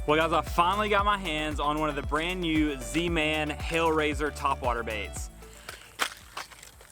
Well guys, I finally got my hands on one of the brand new ZMAN HELLRAIZER topwater baits.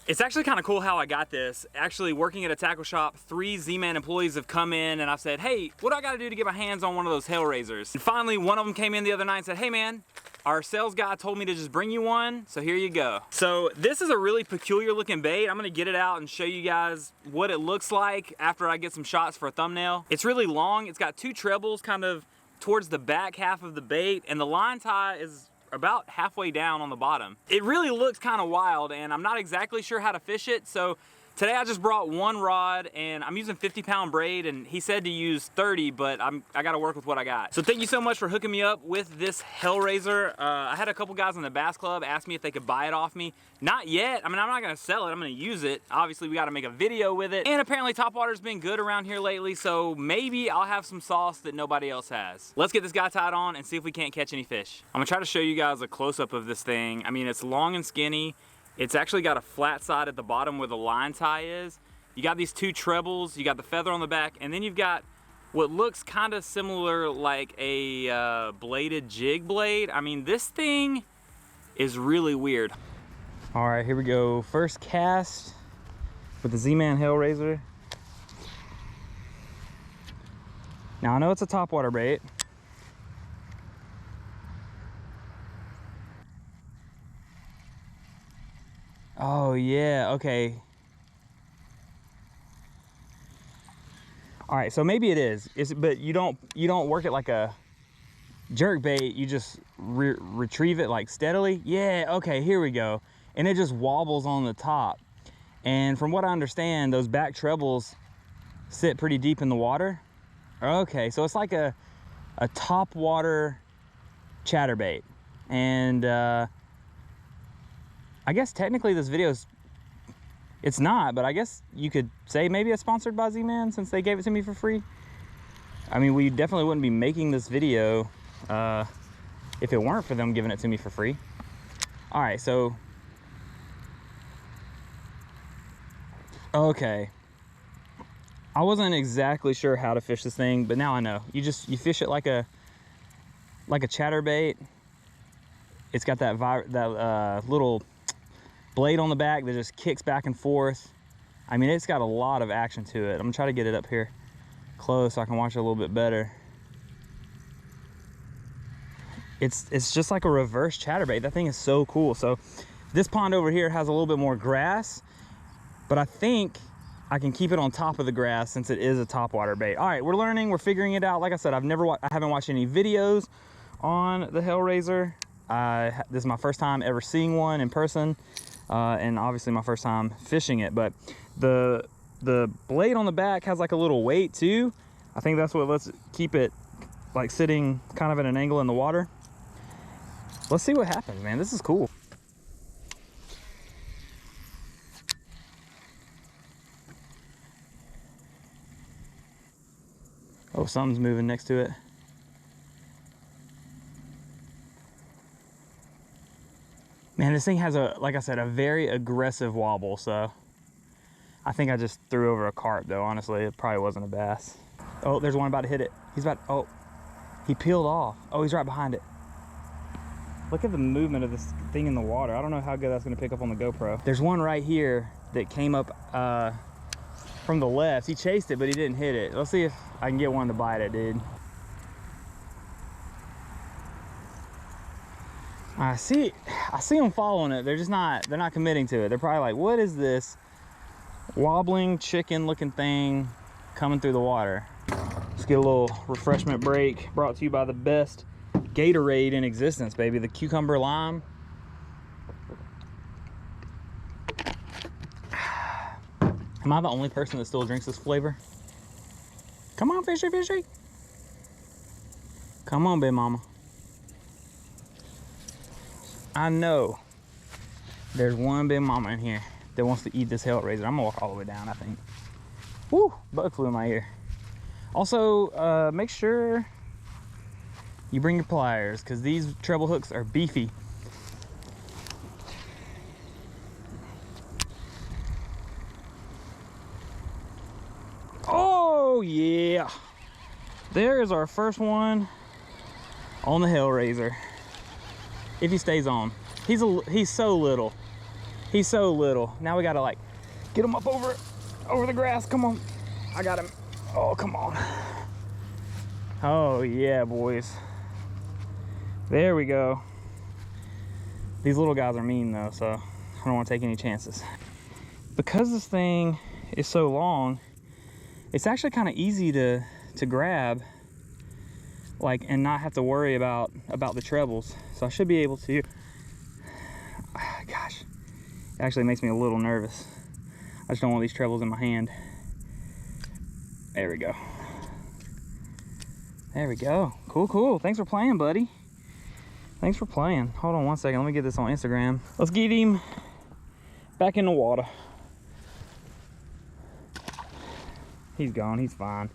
It's actually kind of cool how I got this. Actually working at a tackle shop, 3 ZMAN employees have come in and I've said, hey, what do I gotta do to get my hands on one of those HELLRAIZERs? And finally one of them came in the other night and said, hey man, our sales guy told me to just bring you one, so here you go. So this is a really peculiar looking bait. I'm gonna get it out and show you guys what it looks like after I get some shots for a thumbnail. It's really long, it's got 2 trebles kind of towards the back half of the bait, and the line tie is about halfway down on the bottom. It really looks kind of wild, and I'm not exactly sure how to fish it, so today I just brought 1 rod, and I'm using 50-pound braid, and he said to use 30, but I gotta work with what I got. So thank you so much for hooking me up with this HELLRAIZER. I had a couple guys in the bass club ask me if they could buy it off me. Not yet. I mean, I'm not gonna sell it, I'm gonna use it. Obviously, we gotta make a video with it, and apparently topwater's been good around here lately, so maybe I'll have some sauce that nobody else has. Let's get this guy tied on and see if we can't catch any fish. I'm gonna try to show you guys a close-up of this thing. I mean, it's long and skinny. It's actually got a flat side at the bottom where the line tie is. You got these 2 trebles, you got the feather on the back, and then you've got what looks kind of similar like a bladed jig blade. I mean, this thing is really weird. All right, here we go. First cast with the ZMAN HELLRAIZER. Now I know it's a topwater bait. Oh yeah, okay. All right, so maybe it is. But you don't work it like a jerk bait. You just retrieve it like steadily. Yeah, okay, here we go. And it just wobbles on the top. And from what I understand, those back trebles sit pretty deep in the water. Okay, so it's like a top water chatterbait. And I guess technically this video's, it's not, but I guess you could say maybe it's sponsored by ZMAN since they gave it to me for free. I mean, we definitely wouldn't be making this video if it weren't for them giving it to me for free. All right, so, okay. I wasn't exactly sure how to fish this thing, but now I know. You fish it like a chatterbait. It's got that little blade on the back that just kicks back and forth. I mean, it's got a lot of action to it. I'm gonna try to get it up here close so I can watch it a little bit better. It's just like a reverse chatterbait. That thing is so cool. So this pond over here has a little bit more grass, but I think I can keep it on top of the grass since it is a topwater bait. All right, we're learning, we're figuring it out. Like I said, I haven't watched any videos on the HELLRAIZER. This is my first time ever seeing one in person, and obviously my first time fishing it. But the blade on the back has like a little weight too. I think that's what lets it keep it like sitting kind of at an angle in the water. Let's see what happens, man. This is cool. Oh, something's moving next to it. Man, this thing has like I said, a very aggressive wobble, so I think I just threw over a carp though, honestly. It probably wasn't a bass. Oh, there's one about to hit it. Oh, he peeled off. Oh, he's right behind it. Look at the movement of this thing in the water. I don't know how good that's gonna pick up on the GoPro. There's one right here that came up from the left. He chased it, but he didn't hit it. Let's see if I can get one to bite it, dude. I see them following it. They're not committing to it. They're probably like, what is this? wobbling chicken looking thing coming through the water. Let's get a little refreshment break, brought to you by the best Gatorade in existence, baby, the cucumber lime. Am I the only person that still drinks this flavor? Come on, fishy, fishy. Come on, big mama. I know there's one big mama in here that wants to eat this Hellraiser. I'm gonna walk all the way down, I think. Woo, bug flew in my ear. Also, make sure you bring your pliers, because these treble hooks are beefy. Oh yeah, there is our first one on the Hellraiser. If he stays on, he's so little. He's so little. Now we gotta like get him up over the grass. Come on, I got him. Oh, come on. Oh yeah, boys. There we go. These little guys are mean though, so I don't want to take any chances. Because this thing is so long, it's actually kind of easy to grab, like, and not have to worry about the trebles. So I should be able to. Gosh, it actually makes me a little nervous. I just don't want these trebles in my hand. There we go. There we go. Cool, cool. Thanks for playing, buddy. Thanks for playing. Hold on one second. Let me get this on Instagram. Let's get him back in the water. He's gone. He's fine.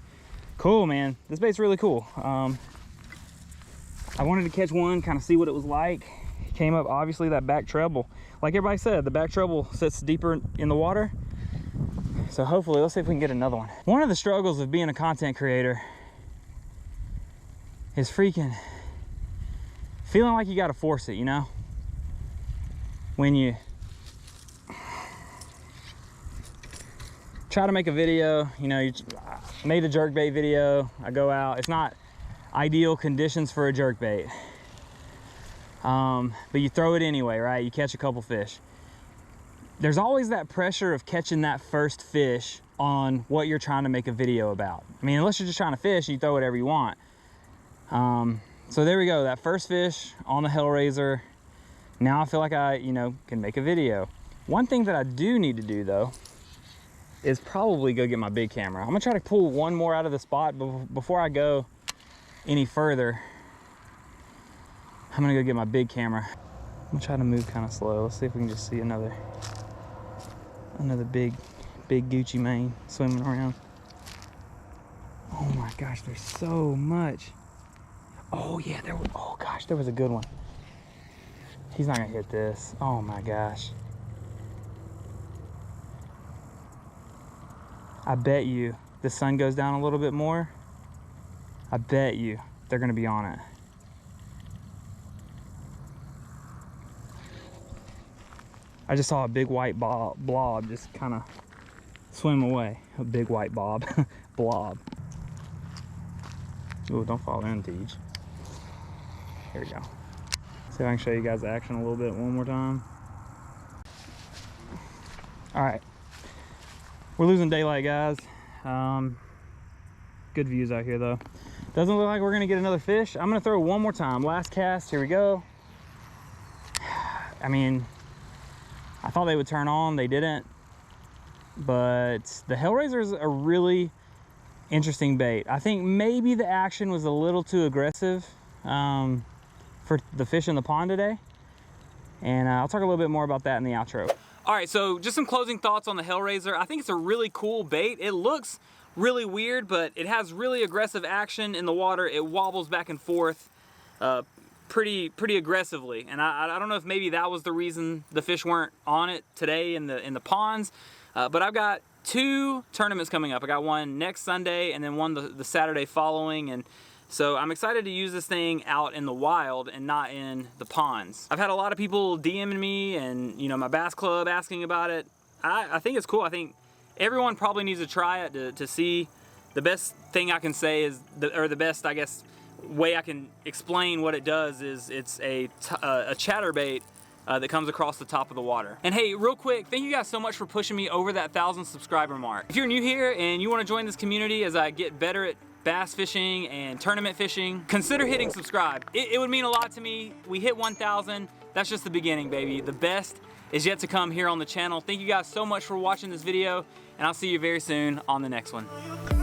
Cool, man. This bait's really cool. I wanted to catch one, kind of see what it was like. It came up, obviously, that back treble. Like everybody said, the back treble sits deeper in the water. So hopefully, let's see if we can get another one. One of the struggles of being a content creator is freaking feeling like you got to force it, you know? When you try to make a video, you know, you made a jerkbait video, I go out, it's not ideal conditions for a jerkbait. But you throw it anyway, right? You catch a couple fish. There's always that pressure of catching that first fish on what you're trying to make a video about. I mean, unless you're just trying to fish, you throw whatever you want. So there we go, that first fish on the Hellraiser. Now I feel like I, you know, can make a video. One thing that I do need to do though, is probably go get my big camera. I'm gonna try to pull one more out of the spot, but before I go any further, I'm gonna go get my big camera. I'm gonna try to move kind of slow. Let's see if we can just see another big Gucci mane swimming around. Oh my gosh, there's so much. Oh yeah, oh gosh, there was a good one. He's not gonna hit this. Oh my gosh. I bet you the sun goes down a little bit more. I bet you they're gonna be on it. I just saw a big white blob just kind of swim away. A big white blob. Oh, don't fall in, Teej. Here we go. See if I can show you guys the action a little bit one more time. All right. We're losing daylight, guys. Good views out here, though. Doesn't look like we're gonna get another fish. I'm gonna throw one more time. Last cast, here we go. I mean, I thought they would turn on, they didn't. But the Hellraiser is a really interesting bait. I think maybe the action was a little too aggressive for the fish in the pond today. And I'll talk a little bit more about that in the outro. All right, so just some closing thoughts on the Hellraiser. I think it's a really cool bait. It looks really weird, but it has really aggressive action in the water. It wobbles back and forth pretty aggressively. And I don't know if maybe that was the reason the fish weren't on it today in the ponds. But I've got 2 tournaments coming up. I got one next Sunday and then one the Saturday following. And so I'm excited to use this thing out in the wild and not in the ponds. I've had a lot of people DMing me and, you know, my bass club asking about it. I think it's cool. I think everyone probably needs to try it to see. The best thing I can say is, the best, I guess, way I can explain what it does is it's a chatterbait that comes across the top of the water. And hey, real quick, thank you guys so much for pushing me over that 1,000 subscriber mark. If you're new here and you want to join this community as I get better at bass fishing and tournament fishing, consider hitting subscribe. It would mean a lot to me. We hit 1,000. That's just the beginning, baby. The best is yet to come here on the channel. Thank you guys so much for watching this video, and I'll see you very soon on the next one.